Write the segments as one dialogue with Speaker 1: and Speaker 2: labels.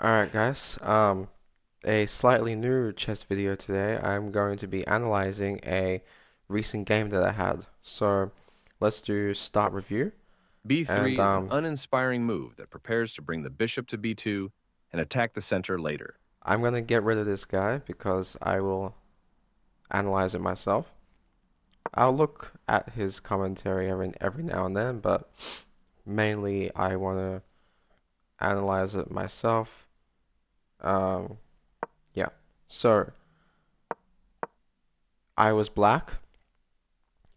Speaker 1: Alright guys, a slightly new chess video today. I'm going to be analyzing a recent game that I had. So let's do start review and
Speaker 2: B3 is an uninspiring move that prepares to bring the bishop to B2 and attack the center later.
Speaker 1: I'm gonna get rid of this guy because I will analyze it myself. I'll look at his commentary every now and then, but mainly I want to analyze it myself. Um, yeah. So I was black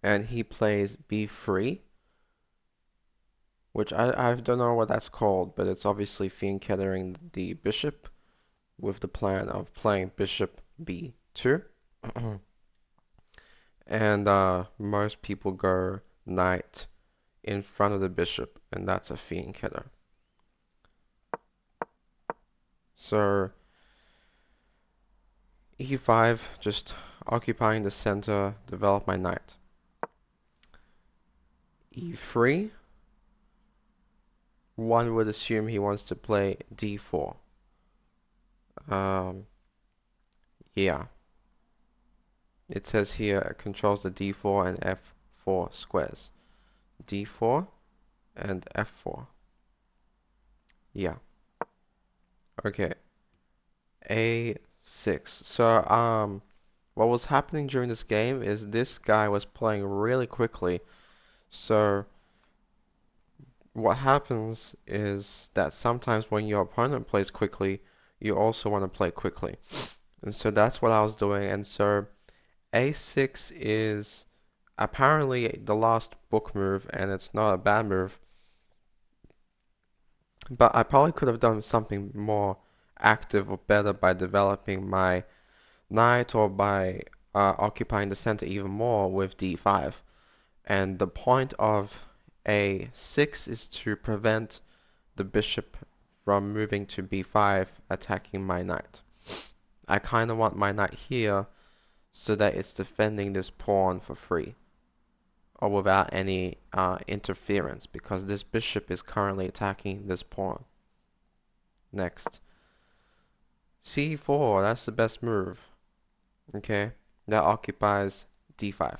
Speaker 1: and he plays B3. Which I don't know what that's called, but it's obviously fianchetting the bishop with the plan of playing bishop b2. And most people go knight in front of the bishop, and that's a fianchetto. So e5, just occupying the center, develop my knight. e3, one would assume he wants to play d4. Um, yeah. It says here it controls the d4 and f4 squares. d4 and f4. Yeah. Okay. a6. So, what was happening during this game is this guy was playing really quickly. So, what happens is that sometimes when your opponent plays quickly, you also want to play quickly. And so that's what I was doing. And so a6 is apparently the last book move, and it's not a bad move. But I probably could have done something more active or better by developing my knight or by occupying the center even more with d5. And the point of a6 is to prevent the bishop from moving to b5, attacking my knight. I kind of want my knight here so that it's defending this pawn for free or without any interference, because this bishop is currently attacking this pawn. Next. c4, that's the best move. Okay, that occupies d5.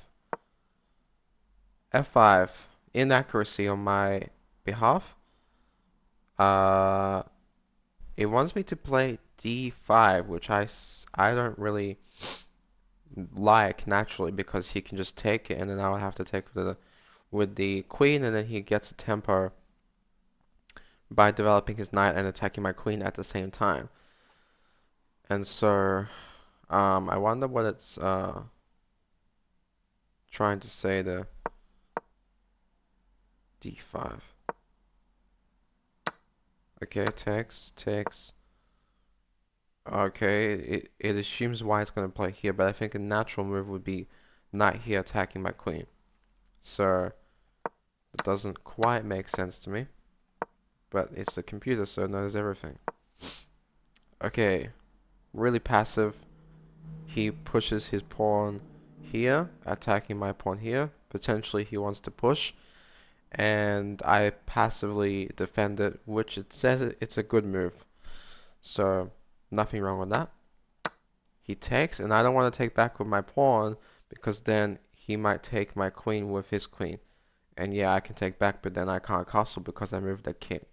Speaker 1: f5, inaccuracy on my behalf. Uh, it wants me to play d5, which I don't really like naturally because he can just take it and then I would have to take with the queen, and then he gets a tempo by developing his knight and attacking my queen at the same time. And so I wonder what it's trying to say there. d5. Okay, takes. Okay, it assumes white's going to play here, but I think a natural move would be knight here attacking my queen. So it doesn't quite make sense to me, but it's the computer, so it knows everything. Okay, really passive. He pushes his pawn here, attacking my pawn here. Potentially he wants to push, and I passively defend it, which it says it's a good move. So nothing wrong with that. He takes, and I don't want to take back with my pawn because then he might take my queen with his queen. And yeah, I can take back, but then I can't castle because I moved the king.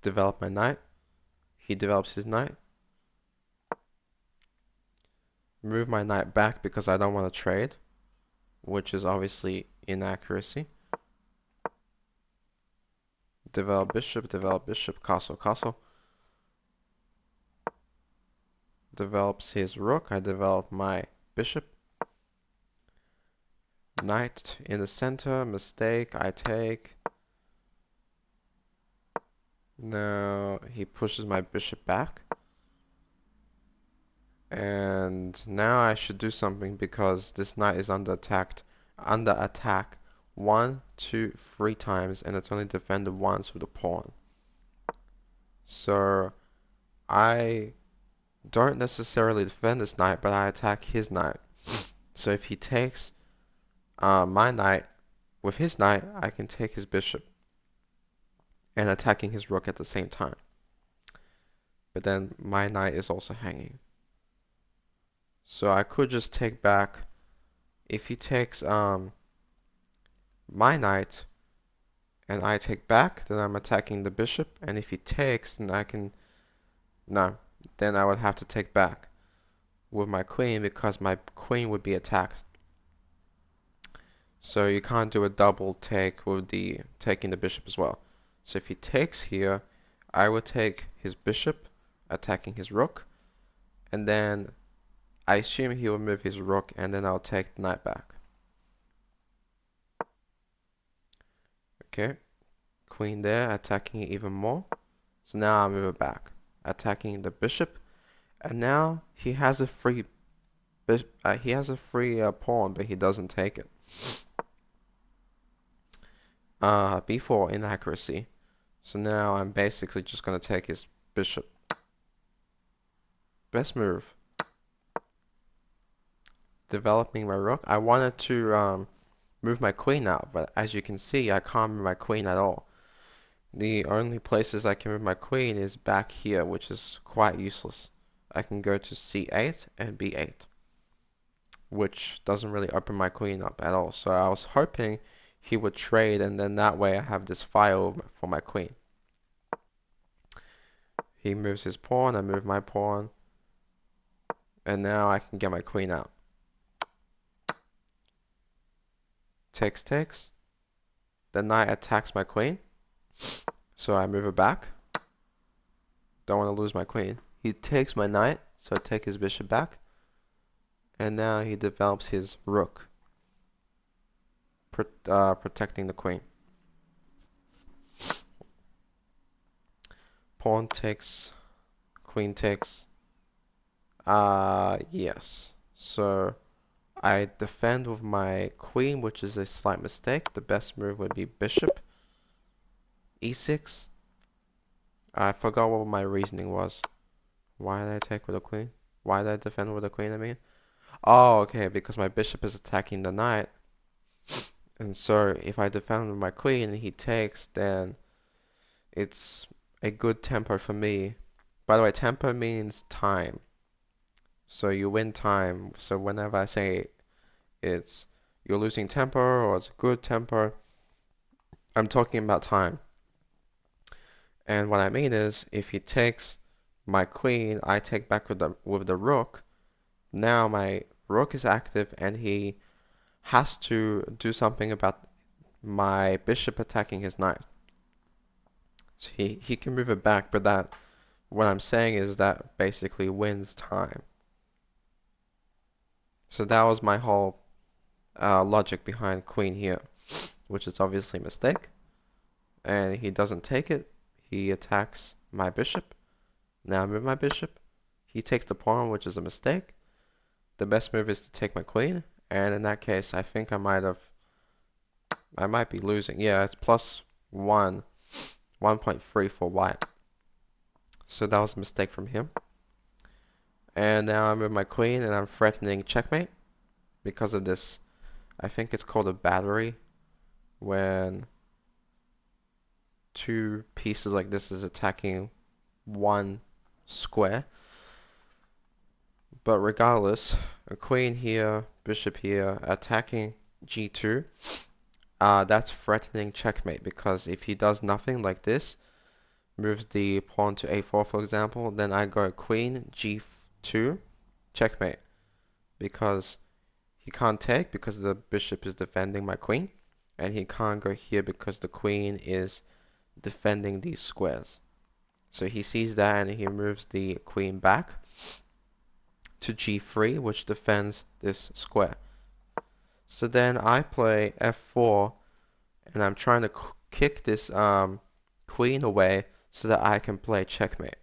Speaker 1: Develop my knight. He develops his knight. Move my knight back because I don't want to trade, which is obviously inaccuracy. Develop bishop, castle, castle. Develops his rook. I develop my bishop. Knight in the center, mistake, I take. Now he pushes my bishop back. And now I should do something because this knight is under attack 1, 2, 3 times, and it's only defended once with a pawn. So I don't necessarily defend this knight, but I attack his knight. So if he takes my knight with his knight, I can take his bishop. and attacking his rook at the same time. But then my knight is also hanging. So I could just take back. If he takes my knight and I take back, then I'm attacking the bishop. And if he takes, then I can... No, then I would have to take back with my queen because my queen would be attacked. So you can't do a double take with the taking the bishop as well. So if he takes here, I would take his bishop, attacking his rook, and then I assume he will move his rook, and then I'll take the knight back. Okay, queen there, attacking it even more. So now I'll move it back, attacking the bishop, and now he has a free pawn, but he doesn't take it. B4 inaccuracy. So now I'm basically just going to take his bishop. Best move. Developing my rook. I wanted to move my queen out, but as you can see, I can't move my queen at all. The only places I can move my queen is back here, which is quite useless. I can go to c8 and b8, which doesn't really open my queen up at all. So I was hoping he would trade, and then that way I have this file for my queen. He moves his pawn, I move my pawn, and now I can get my queen out. Takes. The knight attacks my queen, so I move it back. Don't want to lose my queen. He takes my knight, so I take his bishop back. And now he develops his rook, protecting the queen. Pawn takes, queen takes. Yes. So I defend with my queen, which is a slight mistake. The best move would be bishop, e6. I forgot what my reasoning was. Why did I take with a queen? Why did I defend with a queen, I mean? Oh, okay, because my bishop is attacking the knight. And so if I defend with my queen and he takes, then it's a good tempo for me. By the way, tempo means time. So you win time. So whenever I say it's you're losing tempo or it's good tempo, I'm talking about time. And what I mean is, if he takes my queen, I take back with the rook. Now my rook is active, and he has to do something about my bishop attacking his knight. So he can move it back, but that what I'm saying is that basically wins time. So that was my whole logic behind queen here, which is obviously a mistake. And he doesn't take it. He attacks my bishop. Now I move my bishop. He takes the pawn, which is a mistake. The best move is to take my queen. And in that case, I think I might be losing. Yeah, it's plus 1.3 for white. So that was a mistake from him. And now I'm with my queen, and I'm threatening checkmate because of this. I think it's called a battery, when two pieces like this is attacking one square. But regardless, a queen here, bishop here, attacking g2. That's threatening checkmate, because if he does nothing like this, moves the pawn to a4 for example, then I go queen g2, checkmate, because he can't take because the bishop is defending my queen, and he can't go here because the queen is defending these squares. So he sees that and he moves the queen back to g3, which defends this square. So then I play f4, and I'm trying to kick this queen away so that I can play checkmate.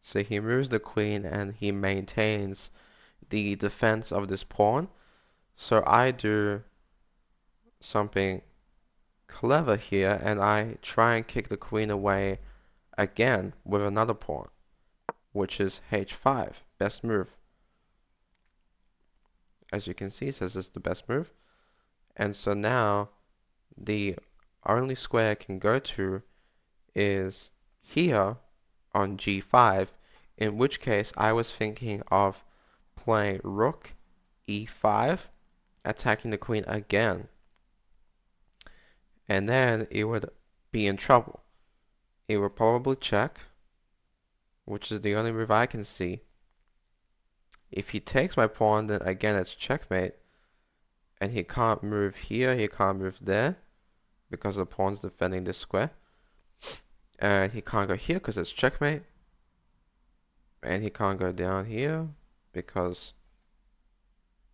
Speaker 1: So he moves the queen and he maintains the defense of this pawn. So I do something clever here, and I try and kick the queen away again with another pawn, which is h5, best move. As you can see, it says it's the best move. And so now the only square I can go to is here on g5, in which case I was thinking of playing rook e5, attacking the queen again, and then it would be in trouble. It would probably check, which is the only move I can see. If he takes my pawn, then again it's checkmate, and he can't move here, he can't move there, because the pawn's defending this square. And he can't go here because it's checkmate. And he can't go down here because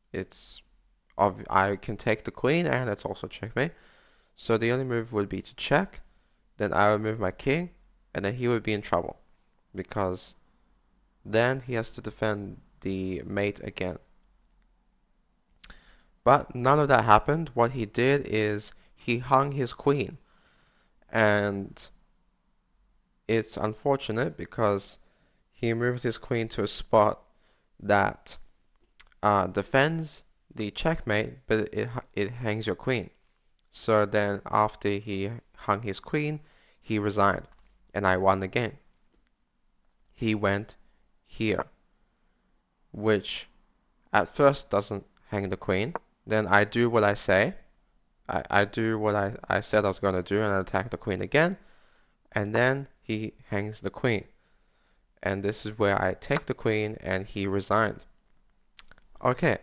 Speaker 1: I can take the queen and it's also checkmate. So the only move would be to check, then I would move my king, and then he would be in trouble because then he has to defend the mate again. But none of that happened. What he did is he hung his queen, and it's unfortunate because he moved his queen to a spot that defends the checkmate, but it hangs your queen. So then after he hung his queen, he resigned, and I won the game. He went here, which at first doesn't hang the queen. Then I do what I say. I do what I said I was going to do and attack the queen again. And then he hangs the queen. And this is where I take the queen and he resigned. Okay,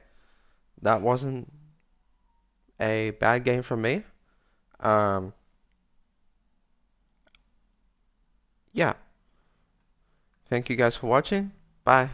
Speaker 1: that wasn't a bad game for me. Yeah. Thank you guys for watching. Bye.